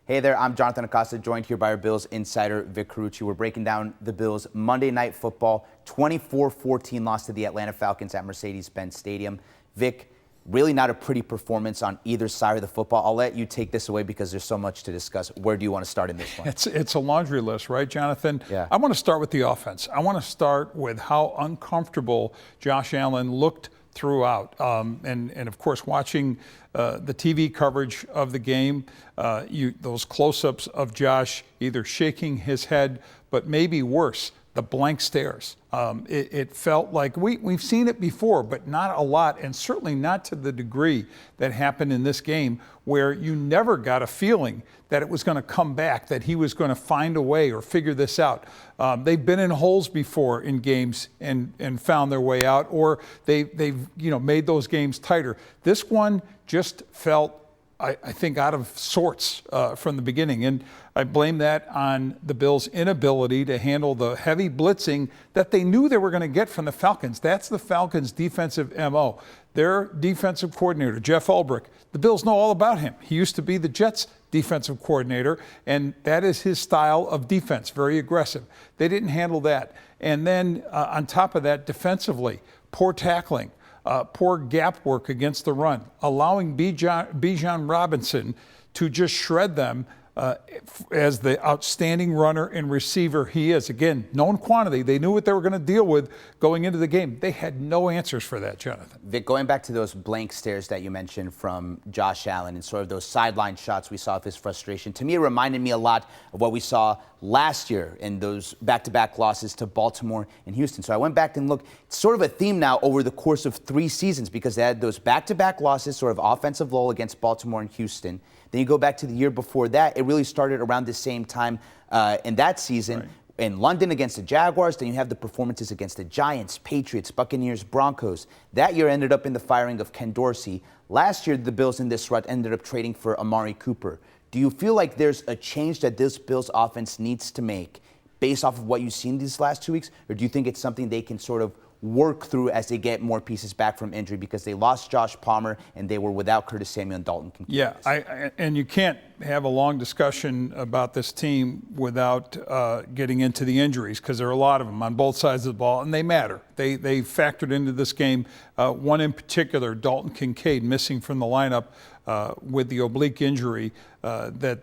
Hey there, I'm Jonathan Acosta, joined here by our Bills insider, Vic Carucci. We're breaking down the Bills' Monday Night Football 24-14 loss to the Atlanta Falcons at Mercedes-Benz Stadium. Vic, really not a pretty performance on either side of the football. I'll let you take this away because there's so much to discuss. Where do you want to start in this one? It's a laundry list, right, Jonathan? Yeah. I want to start with the offense. I want to start with how uncomfortable Josh Allen looked throughout. And of course, watching the TV coverage of the game, those close-ups of Josh either shaking his head, but maybe worse, the blank stares. It felt like we've seen it before, but not a lot, and certainly not to the degree that happened in this game, where you never got a feeling that it was going to come back, that he was going to find a way or figure this out. They've been in holes before in games and found their way out, or they've made those games tighter. This one just felt, I think, out of sorts from the beginning. And I blame that on the Bills' inability to handle the heavy blitzing that they knew they were going to get from the Falcons. That's the Falcons' defensive MO. Their defensive coordinator, Jeff Ulbrich, the Bills know all about him. He used to be the Jets' defensive coordinator, and that is his style of defense, very aggressive. They didn't handle that. And then on top of that, defensively, poor tackling. Poor gap work against the run, allowing Bijan Robinson to just shred them as the outstanding runner and receiver he is. Again, known quantity. They knew what they were going to deal with going into the game. They had no answers for that, Jonathan. Vic, going back to those blank stares that you mentioned from Josh Allen and sort of those sideline shots we saw of his frustration, to me it reminded me a lot of what we saw last year in those back-to-back losses to Baltimore and Houston. So I went back and looked. It's sort of a theme now over the course of 3 seasons because they had those back-to-back losses, sort of offensive lull against Baltimore and Houston. Then you go back to the year before that. It really started around the same time in that season. Right. In London against the Jaguars. Then you have the performances against the Giants, Patriots, Buccaneers, Broncos. That year ended up in the firing of Ken Dorsey. Last year, the Bills in this rut ended up trading for Amari Cooper. Do you feel like there's a change that this Bills offense needs to make based off of what you've seen these last 2 weeks? Or do you think it's something they can sort of work through as they get more pieces back from injury, because they lost Josh Palmer and they were without Curtis Samuel and Dalton Kincaid? Yeah, and you can't have a long discussion about this team without getting into the injuries, because there are a lot of them on both sides of the ball, and they matter. They factored into this game. One in particular, Dalton Kincaid, missing from the lineup with the oblique injury that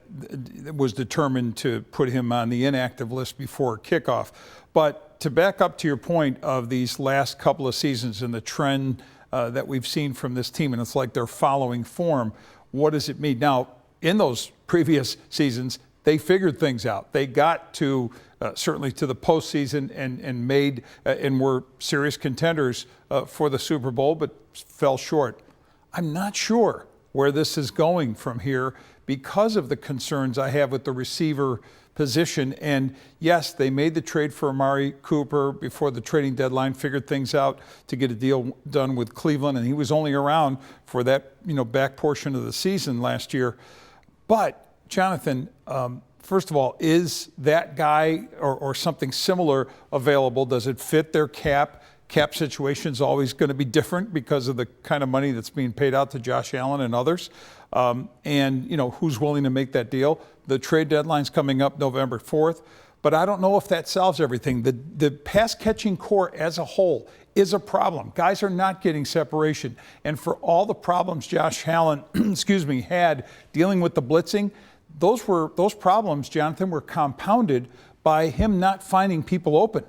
was determined to put him on the inactive list before kickoff. But to back up to your point of these last couple of seasons and the trend that we've seen from this team, and it's like they're following form, what does it mean? Now, in those previous seasons, they figured things out. They got to certainly to the postseason and made and were serious contenders for the Super Bowl, but fell short. I'm not sure where this is going from here because of the concerns I have with the receiver position. And yes, they made the trade for Amari Cooper before the trading deadline, figured things out to get a deal done with Cleveland, and he was only around for that back portion of the season last year. But Jonathan, first of all, is that guy or something similar available? Does it fit their cap? Cap situation is always going to be different because of the kind of money that's being paid out to Josh Allen and others. And who's willing to make that deal? The trade deadline's coming up November 4th, but I don't know if that solves everything. The pass-catching core as a whole is a problem. Guys are not getting separation. And for all the problems Josh Allen, had dealing with the blitzing, those problems, Jonathan, were compounded by him not finding people open.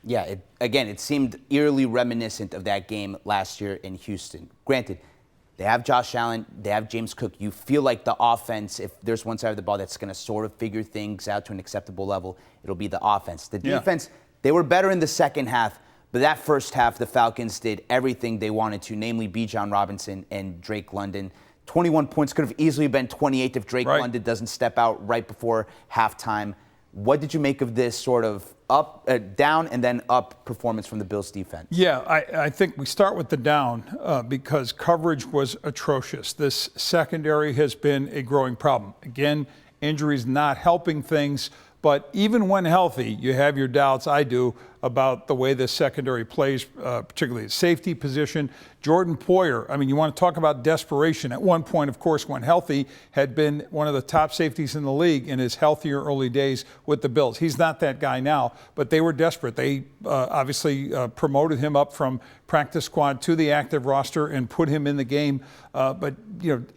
Yeah, it seemed eerily reminiscent of that game last year in Houston. Granted, they have Josh Allen, they have James Cook. You feel like the offense, if there's one side of the ball that's going to sort of figure things out to an acceptable level, it'll be the offense. The defense, They were better in the second half, but that first half, the Falcons did everything they wanted to, namely Bijan Robinson and Drake London. 21 points could have easily been 28 if Drake London doesn't step out right before halftime. What did you make of this sort of down and then up performance from the Bills defense? Yeah, I think we start with the down because coverage was atrocious. This secondary has been a growing problem. Again, injuries not helping things, but even when healthy, you have your doubts, I do, about the way this secondary plays, particularly at safety position. Jordan Poyer, I mean, you want to talk about desperation. At one point, of course, when healthy, had been one of the top safeties in the league in his healthier early days with the Bills. He's not that guy now, but they were desperate. They obviously promoted him up from practice squad to the active roster and put him in the game. But,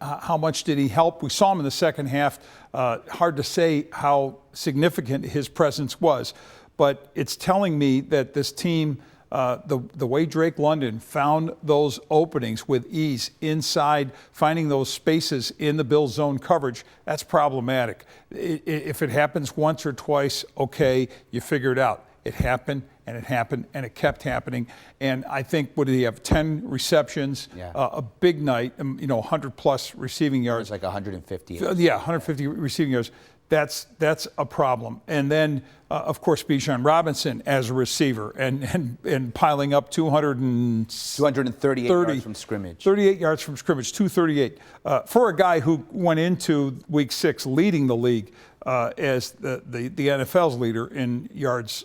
how much did he help? We saw him in the second half. Hard to say how significant his presence was. But it's telling me that this team, the way Drake London found those openings with ease inside, finding those spaces in the Bills' zone coverage, that's problematic. If it happens once or twice, okay, you figure it out. It happened, and it happened, and it kept happening. And I think, what did he have, 10 receptions, a big night, 100-plus receiving yards. It was like 150. Yeah, 150 receiving yards. That's a problem. And then, of course, Bijan Robinson as a receiver and piling up 238 yards from scrimmage. 38 yards from scrimmage, 238. For a guy who went into Week 6 leading the league as the NFL's leader in yards,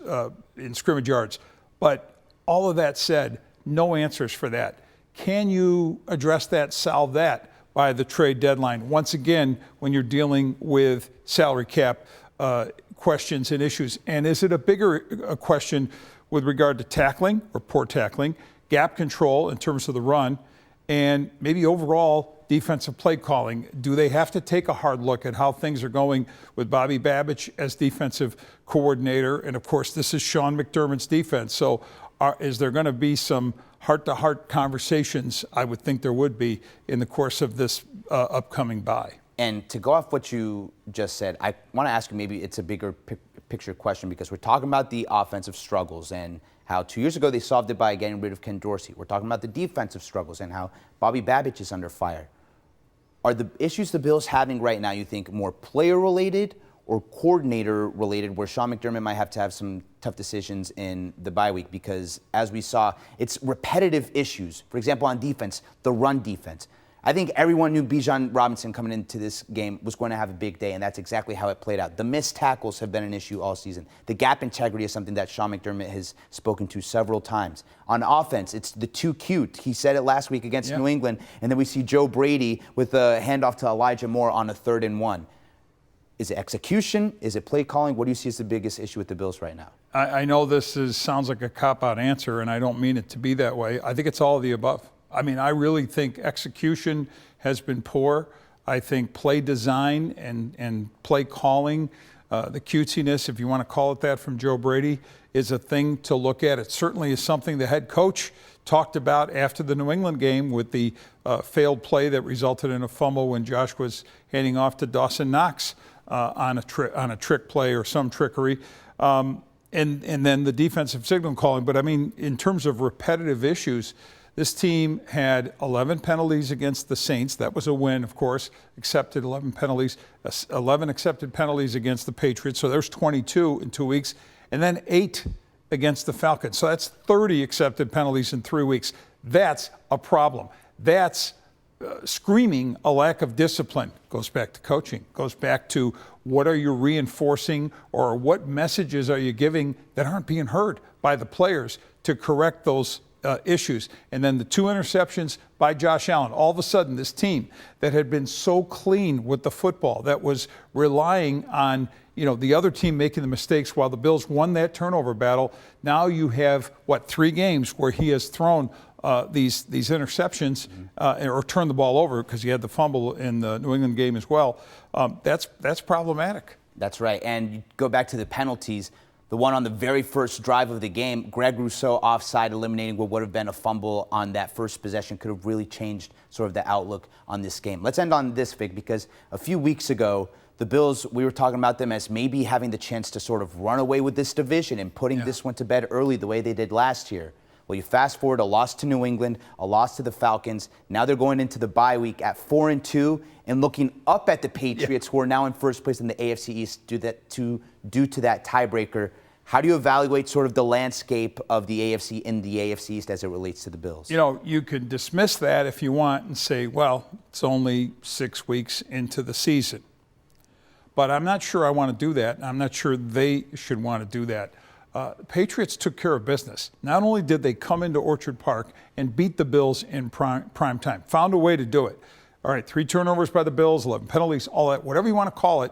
in scrimmage yards. But all of that said, no answers for that. Can you address that, solve that by the trade deadline? Once again, when you're dealing with salary cap questions and issues. And is it a bigger question with regard to tackling or poor tackling, gap control in terms of the run, and maybe overall defensive play calling? Do they have to take a hard look at how things are going with Bobby Babich as defensive coordinator? And of course, this is Sean McDermott's defense. So is there going to be some heart-to-heart conversations? I would think there would be in the course of this upcoming bye. And to go off what you just said, I want to ask you, maybe it's a bigger picture question, because we're talking about the offensive struggles and how 2 years ago they solved it by getting rid of Ken Dorsey. We're talking about the defensive struggles and how Bobby Babich is under fire. Are the issues the Bills having right now, you think, more player-related or coordinator-related, where Sean McDermott might have to have some tough decisions in the bye week? Because as we saw, it's repetitive issues. For example, on defense, the run defense. I think everyone knew Bijan Robinson coming into this game was going to have a big day, and that's exactly how it played out. The missed tackles have been an issue all season. The gap integrity is something that Sean McDermott has spoken to several times. On offense, it's the too cute. He said it last week against New England, and then we see Joe Brady with a handoff to Elijah Moore on a 3rd and 1. Is it execution? Is it play calling? What do you see as the biggest issue with the Bills right now? I know this sounds like a cop-out answer, and I don't mean it to be that way. I think it's all of the above. I mean, I really think execution has been poor. I think play design and play calling, the cutesiness, if you want to call it that, from Joe Brady, is a thing to look at. It certainly is something the head coach talked about after the New England game with the failed play that resulted in a fumble when Josh was handing off to Dawson Knox on a trick play or some trickery. And then the defensive signal calling. But I mean, in terms of repetitive issues, this team had 11 penalties against the Saints. That was a win, of course. Accepted 11 penalties, 11 accepted penalties against the Patriots. So there's 22 in 2 weeks. And then 8 against the Falcons. So that's 30 accepted penalties in 3 weeks. That's a problem. That's screaming a lack of discipline. Goes back to coaching. Goes back to what are you reinforcing, or what messages are you giving that aren't being heard by the players to correct those issues. And then the 2 interceptions by Josh Allen. All of a sudden, this team that had been so clean with the football, that was relying on the other team making the mistakes while the Bills won that turnover battle. Now you have, 3 games where he has thrown these interceptions or turned the ball over, because he had the fumble in the New England game as well. That's problematic. That's right. And you go back to the penalties. The one on the very first drive of the game, Greg Rousseau offside, eliminating what would have been a fumble on that first possession, could have really changed sort of the outlook on this game. Let's end on this, Vic, because a few weeks ago, the Bills, we were talking about them as maybe having the chance to sort of run away with this division and putting this one to bed early the way they did last year. Well, you fast forward, a loss to New England, a loss to the Falcons. Now they're going into the bye week at 4-2 and looking up at the Patriots, who are now in first place in the AFC East due to that tiebreaker. How do you evaluate sort of the landscape of the AFC in the AFC East as it relates to the Bills? You could dismiss that if you want and say, well, it's only 6 weeks into the season. But I'm not sure I want to do that. I'm not sure they should want to do that. Patriots took care of business. Not only did they come into Orchard Park and beat the Bills in prime time, found a way to do it. All right, 3 turnovers by the Bills, 11 penalties, all that, whatever you want to call it.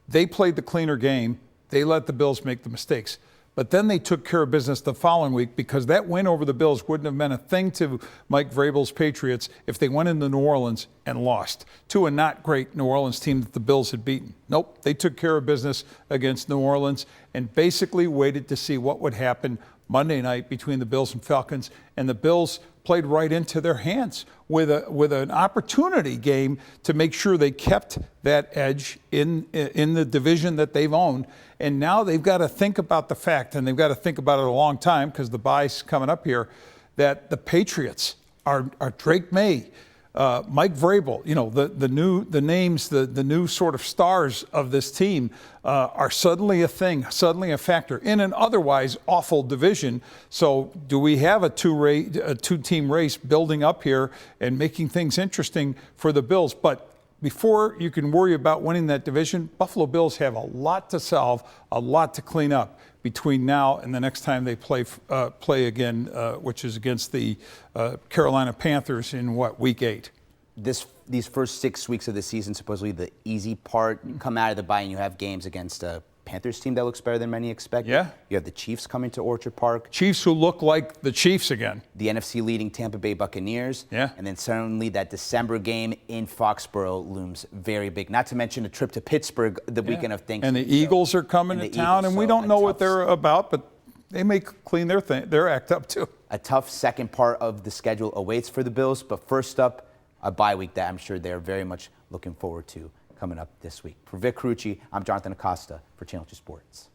They played the cleaner game. They let the Bills make the mistakes. But then they took care of business the following week, because that win over the Bills wouldn't have meant a thing to Mike Vrabel's Patriots if they went into New Orleans and lost to a not great New Orleans team that the Bills had beaten. Nope, they took care of business against New Orleans and basically waited to see what would happen Monday night between the Bills and Falcons, and the Bills played right into their hands with an opportunity game to make sure they kept that edge in the division that they've owned. And now they've got to think about the fact, and they've got to think about it a long time because the bye's coming up here, that the Patriots are Drake May, Mike Vrabel, the names, the new sort of stars of this team are suddenly a thing, suddenly a factor in an otherwise awful division. So do we have a two-team race building up here and making things interesting for the Bills? But before you can worry about winning that division, Buffalo Bills have a lot to solve, a lot to clean up between now and the next time they play again, which is against the Carolina Panthers in week 8. These first 6 weeks of the season, supposedly the easy part. You come out of the bye and you have games against a Panthers team that looks better than many expected. Yeah. You have the Chiefs coming to Orchard Park. Chiefs who look like the Chiefs again. The NFC leading Tampa Bay Buccaneers. Yeah. And then suddenly that December game in Foxborough looms very big. Not to mention a trip to Pittsburgh the weekend of Thanksgiving. And the Eagles are coming to town, and we don't know what they're about, but they may clean their act up too. A tough second part of the schedule awaits for the Bills, but first up, a bye week that I'm sure they're very much looking forward to coming up this week. For Vic Carucci, I'm Jonathan Acosta for Channel 2 Sports.